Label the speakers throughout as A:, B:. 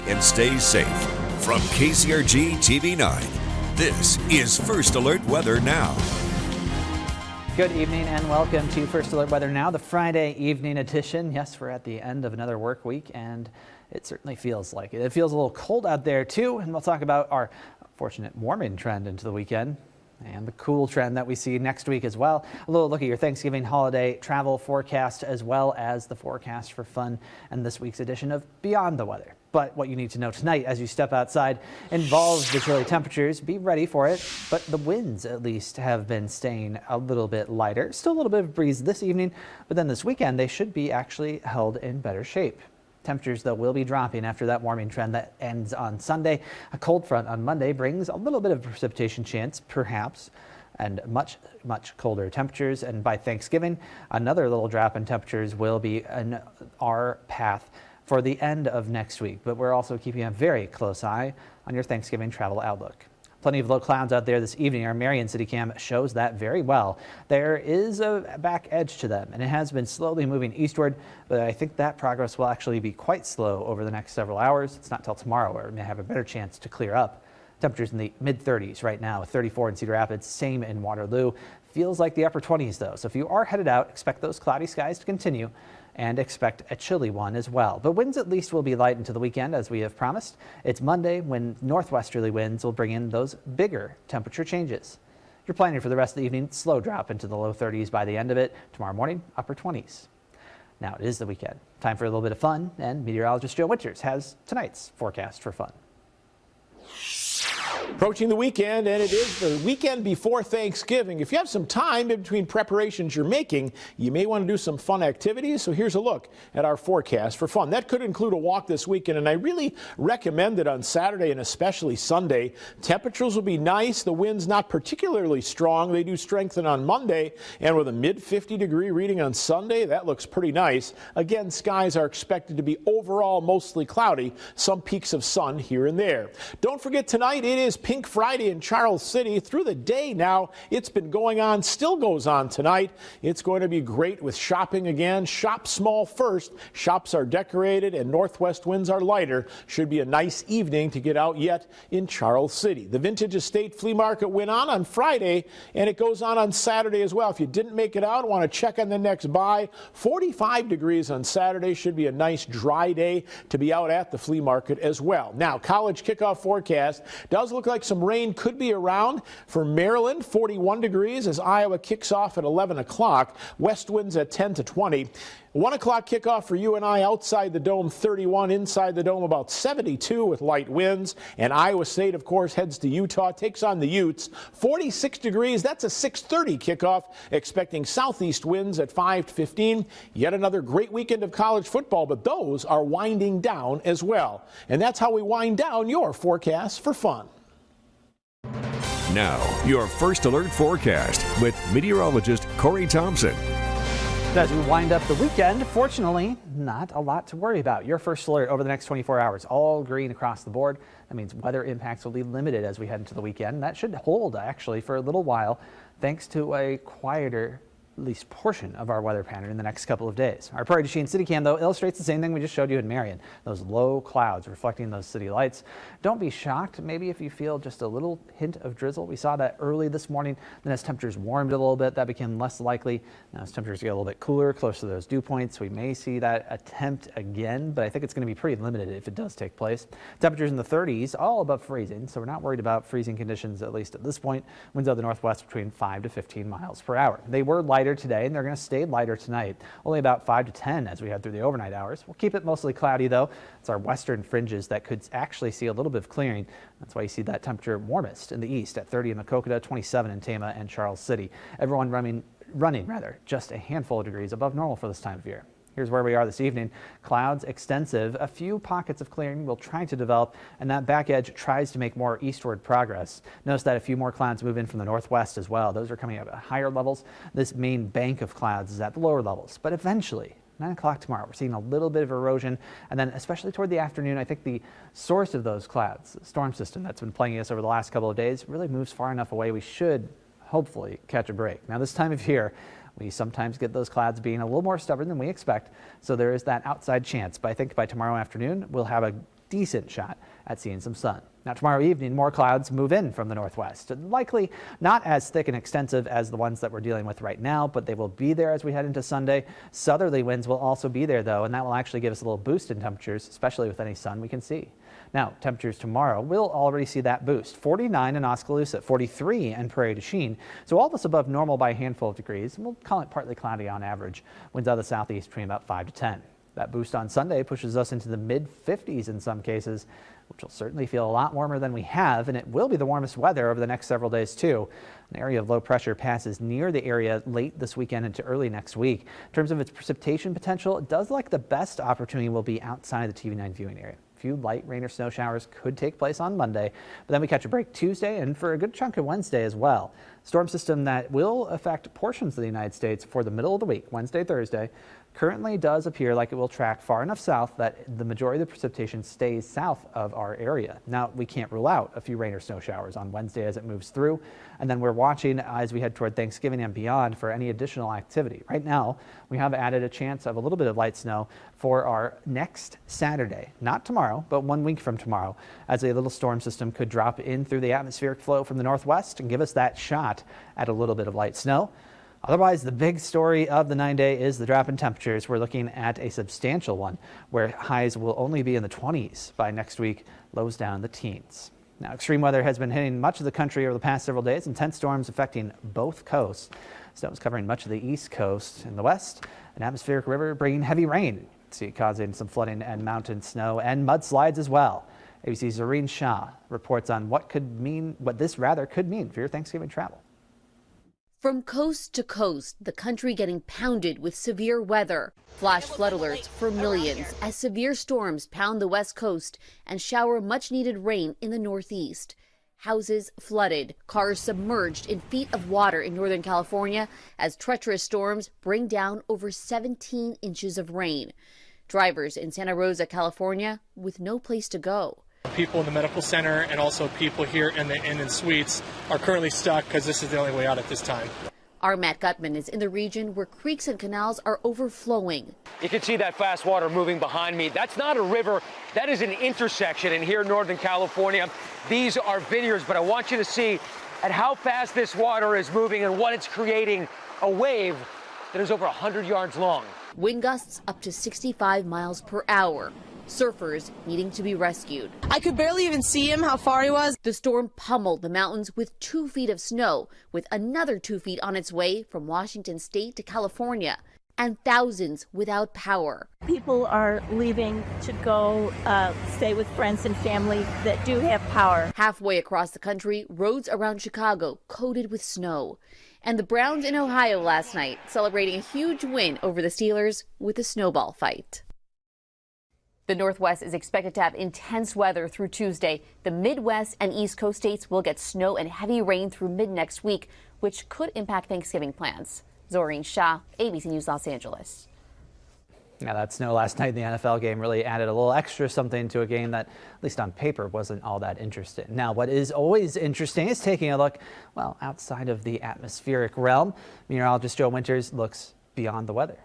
A: And stay safe. From KCRG TV 9, this is First Alert Weather Now.
B: Good evening and welcome to First Alert Weather Now, the Friday evening edition. Yes, we're at the end of another work week and it certainly feels like it. It feels a little cold out there too, and we'll talk about our fortunate warming trend into the weekend and the cool trend that we see next week as well. A little look at your Thanksgiving holiday travel forecast as well as the forecast for fun and this week's edition of Beyond the Weather. But what you need to know tonight as you step outside involves the chilly temperatures. Be ready for it. But the winds at least have been staying a little bit lighter. Still a little bit of breeze this evening, but then this weekend they should be actually held in better shape. Temperatures, though, will be dropping after that warming trend that ends on Sunday. A cold front on Monday brings a little bit of precipitation chance, perhaps, and much colder temperatures. And by Thanksgiving, another little drop in temperatures will be in our path for the end of next week. But we're also keeping a very close eye on your Thanksgiving travel outlook. Plenty of low clouds out there this evening. Our Marion City Cam shows that very well. There is a back edge to them, and it has been slowly moving eastward, but I think that progress will actually be quite slow over the next several hours. It's not till tomorrow where it may have a better chance to clear up. Temperatures in the mid-30s right now, 34 in Cedar Rapids, same in Waterloo. Feels like the upper 20s though, so if you are headed out, expect those cloudy skies to continue and expect a chilly one as well. But winds at least will be light into the weekend as we have promised. It's Monday when northwesterly winds will bring in those bigger temperature changes. You're planning for the rest of the evening, slow drop into the low 30s by the end of it. Tomorrow morning, upper 20s. Now it is the weekend. Time for a little bit of fun, and meteorologist Joe Winters has tonight's forecast for fun.
C: Approaching the weekend, and it is the weekend before Thanksgiving. If you have some time in between preparations you're making, you may want to do some fun activities. So here's a look at our forecast for fun. That could include a walk this weekend, and I really recommend it on Saturday and especially Sunday. Temperatures will be nice. The winds not particularly strong. They do strengthen on Monday, and with a mid-50-degree reading on Sunday, that looks pretty nice. Again, skies are expected to be overall mostly cloudy. Some peaks of sun here and there. Don't forget tonight, it is Pink Friday in Charles City. Through the day now, it's been going on, still goes on tonight. It's going to be great with shopping again. Shop small first. Shops are decorated and northwest winds are lighter. Should be a nice evening to get out yet in Charles City. The Vintage Estate Flea Market went on Friday, and it goes on Saturday as well. If you didn't make it out, want to check on the next buy. 45 degrees on Saturday. Should be a nice dry day to be out at the flea market as well. Now, college kickoff forecast does look like some rain could be around for Maryland. 41 degrees as Iowa kicks off at 11 o'clock. West winds at 10 to 20. 1 o'clock kickoff for UNI outside the dome, 31. Inside the dome, about 72 with light winds. And Iowa State, of course, heads to Utah, takes on the Utes. 46 degrees. That's a 6:30 kickoff. Expecting southeast winds at 5 to 15. Yet another great weekend of college football, but those are winding down as well. And that's how we wind down your forecast for fun.
A: Now, your First Alert forecast with meteorologist Corey Thompson.
B: As we wind up the weekend, fortunately, not a lot to worry about. Your first alert over the next 24 hours, all green across the board. That means weather impacts will be limited as we head into the weekend. That should hold actually for a little while, thanks to a quieter at least portion of our weather pattern in the next couple of days. Our Prairie du Chien City Cam, though, illustrates the same thing we just showed you in Marion. Those low clouds reflecting those city lights. Don't be shocked, maybe if you feel just a little hint of drizzle. We saw that early this morning. Then as temperatures warmed a little bit, that became less likely. Now as temperatures get a little bit cooler, close to those dew points, we may see that attempt again, but I think it's going to be pretty limited if it does take place. Temperatures in the 30s, all above freezing, so we're not worried about freezing conditions, at least at this point. Winds out of the northwest between 5 to 15 miles per hour. They were lighter today, and they're going to stay lighter tonight. Only about 5 to 10 as we head through the overnight hours. We'll keep it mostly cloudy, though. It's our western fringes that could actually see a little bit of clearing. That's why you see that temperature warmest in the east at 30 in Maquoketa, 27 in Tama and Charles City. Everyone running just a handful of degrees above normal for this time of year. Here's where we are this evening. Clouds extensive. A few pockets of clearing will try to develop, and that back edge tries to make more eastward progress. Notice that a few more clouds move in from the northwest as well. Those are coming up at higher levels. This main bank of clouds is at the lower levels, but eventually 9 o'clock tomorrow, we're seeing a little bit of erosion, and then especially toward the afternoon, I think the source of those clouds, the storm system that's been plaguing us over the last couple of days, really moves far enough away. We should hopefully catch a break. Now, this time of year, we sometimes get those clouds being a little more stubborn than we expect, so there is that outside chance. But I think by tomorrow afternoon, we'll have a decent shot at seeing some sun. Now tomorrow evening, more clouds move in from the northwest. Likely not as thick and extensive as the ones that we're dealing with right now, but they will be there as we head into Sunday. Southerly winds will also be there, though, and that will actually give us a little boost in temperatures, especially with any sun we can see. Now, temperatures tomorrow, we'll already see that boost. 49 in Oskaloosa, 43 in Prairie du Chien. So all this above normal by a handful of degrees. We'll call it partly cloudy on average. Winds out of the southeast between about 5 to 10. That boost on Sunday pushes us into the mid-50s in some cases, which will certainly feel a lot warmer than we have, and it will be the warmest weather over the next several days too. An area of low pressure passes near the area late this weekend into early next week. In terms of its precipitation potential, it does like the best opportunity will be outside the TV9 viewing area. A few light rain or snow showers could take place on Monday, but then we catch a break Tuesday and for a good chunk of Wednesday as well. Storm system that will affect portions of the United States for the middle of the week, Wednesday, Thursday, currently does appear like it will track far enough south that the majority of the precipitation stays south of our area. Now, we can't rule out a few rain or snow showers on Wednesday as it moves through, and then we're watching as we head toward Thanksgiving and beyond for any additional activity. Right now, we have added a chance of a little bit of light snow for our next Saturday, not tomorrow, but 1 week from tomorrow, as a little storm system could drop in through the atmospheric flow from the northwest and give us that shot at a little bit of light snow. Otherwise, the big story of the 9-day is the drop in temperatures. We're looking at a substantial one where highs will only be in the 20s by next week, lows down in the teens. Now, extreme weather has been hitting much of the country over the past several days. Intense storms affecting both coasts. Snow is covering much of the east coast. In the west, an atmospheric river bringing heavy rain, causing some flooding and mountain snow and mudslides as well. ABC's Zoreen Shah reports on what this could mean for your Thanksgiving travel.
D: From coast to coast, the country getting pounded with severe weather. Flash flood alerts for millions as severe storms pound the west coast and shower much needed rain in the northeast. Houses flooded, cars submerged in feet of water in Northern California as treacherous storms bring down over 17 inches of rain. Drivers in Santa Rosa, California, with no place to go.
E: People in the medical center and also people here in the inn and suites are currently stuck because this is the only way out at this time.
D: Our Matt Gutman is in the region where creeks and canals are overflowing.
F: You can see that fast water moving behind me. That's not a river, that is an intersection. And here in Northern California, these are vineyards, but I want you to see at how fast this water is moving and what it's creating, a wave that is over 100 yards long.
D: Wind gusts up to 65 miles per hour. Surfers needing to be rescued.
G: I could barely even see him, how far he was.
D: The storm pummeled the mountains with 2 feet of snow, with another 2 feet on its way from Washington state to California, and thousands without power.
H: People are leaving to go stay with friends and family that do have power.
D: Halfway across the country, roads around Chicago coated with snow. And the Browns in Ohio last night celebrating a huge win over the Steelers with a snowball fight. The Northwest is expected to have intense weather through Tuesday. The Midwest and East Coast states will get snow and heavy rain through mid next week, which could impact Thanksgiving plans. Zoreen Shah, ABC News, Los Angeles.
B: Now, that snow last night in the NFL game really added a little extra something to a game that, at least on paper, wasn't all that interesting. Now, what is always interesting is taking a look, well, outside of the atmospheric realm. Meteorologist Joe Winters looks beyond the weather.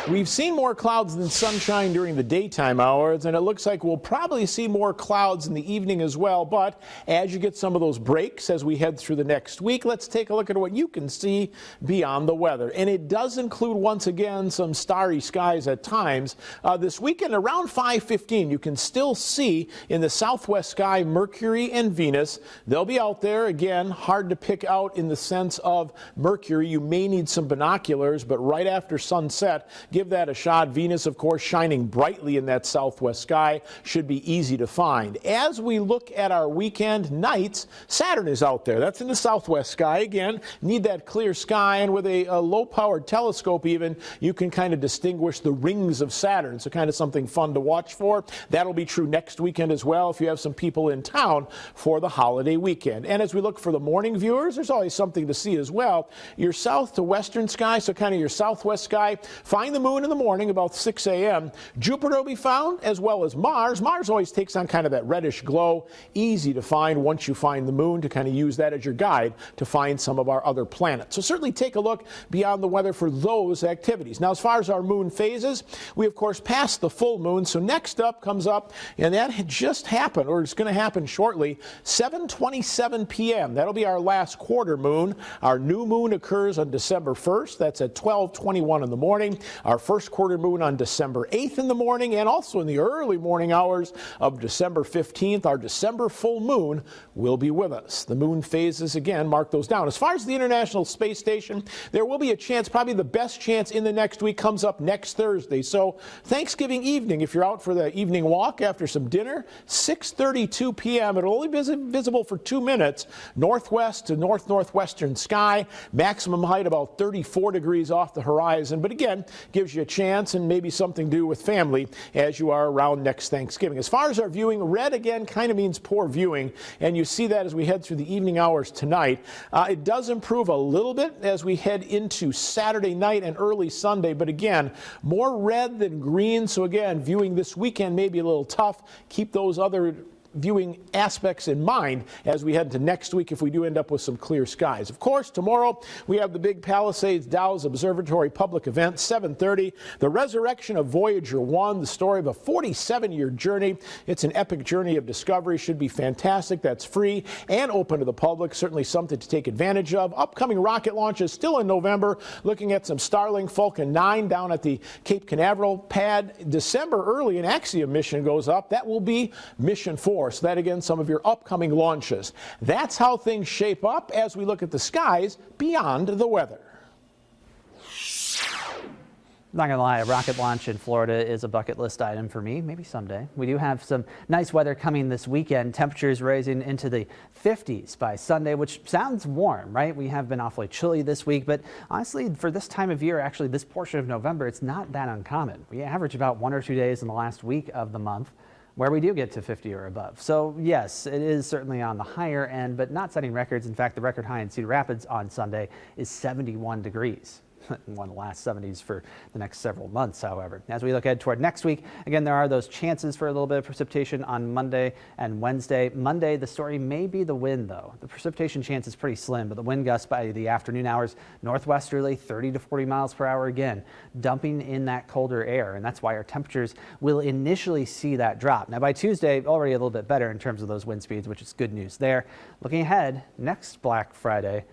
C: We've seen more clouds than sunshine during the daytime hours, and it looks like we'll probably see more clouds in the evening as well. But as you get some of those breaks as we head through the next week, let's take a look at what you can see beyond the weather. And it does include, once again, some starry skies at times. This weekend around 5:15, you can still see in the southwest sky Mercury and Venus. They'll be out there. Again, hard to pick out in the sense of Mercury. You may need some binoculars, but right after sunset, give that a shot. Venus, of course, shining brightly in that southwest sky, should be easy to find. As we look at our weekend nights, Saturn is out there. That's in the southwest sky. Again, need that clear sky, and with a low-powered telescope even, you can kind of distinguish the rings of Saturn. So kind of something fun to watch for. That'll be true next weekend as well if you have some people in town for the holiday weekend. And as we look for the morning viewers, there's always something to see as well. Your south to western sky, so kind of your southwest sky, find the the moon in the morning about 6 a.m. Jupiter will be found, as well as Mars. Mars always takes on kind of that reddish glow, easy to find once you find the moon, to kind of use that as your guide to find some of our other planets. So certainly take a look beyond the weather for those activities. Now, as far as our moon phases, we of course passed the full moon. So next up comes up, and that had just happened, or it's going to happen shortly, 7:27 p.m. That'll be our last quarter moon. Our new moon occurs on December 1st. That's at 12:21 in the morning. Our first quarter moon on December 8th in the morning, and also in the early morning hours of December 15th, our December full moon will be with us. The moon phases, again, mark those down. As far as the International Space Station, there will be a chance, probably the best chance in the next week, comes up next Thursday. So Thanksgiving evening, if you're out for the evening walk after some dinner, 6:32 p.m. It'll only be visible for 2 minutes, northwest to northwestern sky, maximum height about 34 degrees off the horizon. But again, gives you a chance and maybe something to do with family as you are around next Thanksgiving. As far as our viewing, red again kind of means poor viewing, and you see that as we head through the evening hours tonight. It does improve a little bit as we head into Saturday night and early Sunday, but again, more red than green. So again, viewing this weekend may be a little tough. Keep those other viewing aspects in mind as we head into next week if we do end up with some clear skies. Of course, tomorrow we have the big Palisades Dow's Observatory public event, 7:30. The resurrection of Voyager 1, the story of a 47-year journey. It's an epic journey of discovery. Should be fantastic. That's free and open to the public. Certainly something to take advantage of. Upcoming rocket launches still in November. Looking at some Starlink Falcon 9 down at the Cape Canaveral pad. December early, an Axiom mission goes up. That will be Mission 4. So that, again, some of your upcoming launches. That's how things shape up as we look at the skies beyond the weather.
B: Not gonna lie, a rocket launch in Florida is a bucket list item for me. Maybe someday. We do have some nice weather coming this weekend. Temperatures rising into the 50s by Sunday, which sounds warm, right? We have been awfully chilly this week, but honestly, for this time of year, actually this portion of November, it's not that uncommon. We average about 1 or 2 days in the last week of the month where we do get to 50 or above. So yes, it is certainly on the higher end, but not setting records. In fact, the record high in Cedar Rapids on Sunday is 71 degrees. One of the last 70s for the next several months, however. As we look ahead toward next week, again, there are those chances for a little bit of precipitation on Monday and Wednesday. Monday, the story may be the wind, though. The precipitation chance is pretty slim, but the wind gusts by the afternoon hours, northwesterly, 30 to 40 miles per hour again, dumping in that colder air, and that's why our temperatures will initially see that drop. Now, by Tuesday, already a little bit better in terms of those wind speeds, which is good news there. Looking ahead, next Black Friday,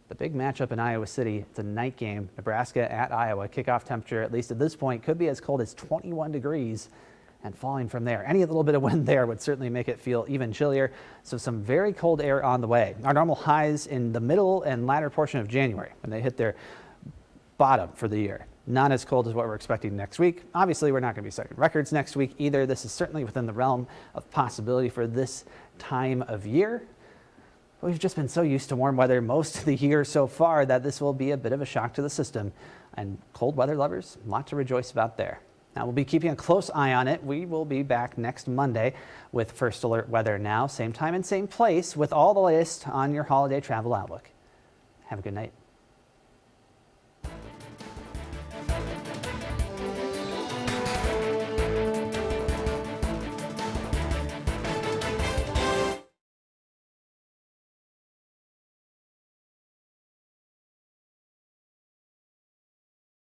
B: the big matchup in Iowa City. It's a night game. Nebraska at Iowa. Kickoff temperature, at least at this point, could be as cold as 21 degrees and falling from there. Any little bit of wind there would certainly make it feel even chillier. So some very cold air on the way. Our normal highs in the middle and latter portion of January when they hit their bottom for the year. Not as cold as what we're expecting next week. Obviously, we're not going to be setting records next week either. This is certainly within the realm of possibility for this time of year. We've just been so used to warm weather most of the year so far that this will be a bit of a shock to the system. And cold weather lovers, a lot to rejoice about there. Now, we'll be keeping a close eye on it. We will be back next Monday with First Alert Weather Now, same time and same place, with all the latest on your holiday travel outlook. Have a good night.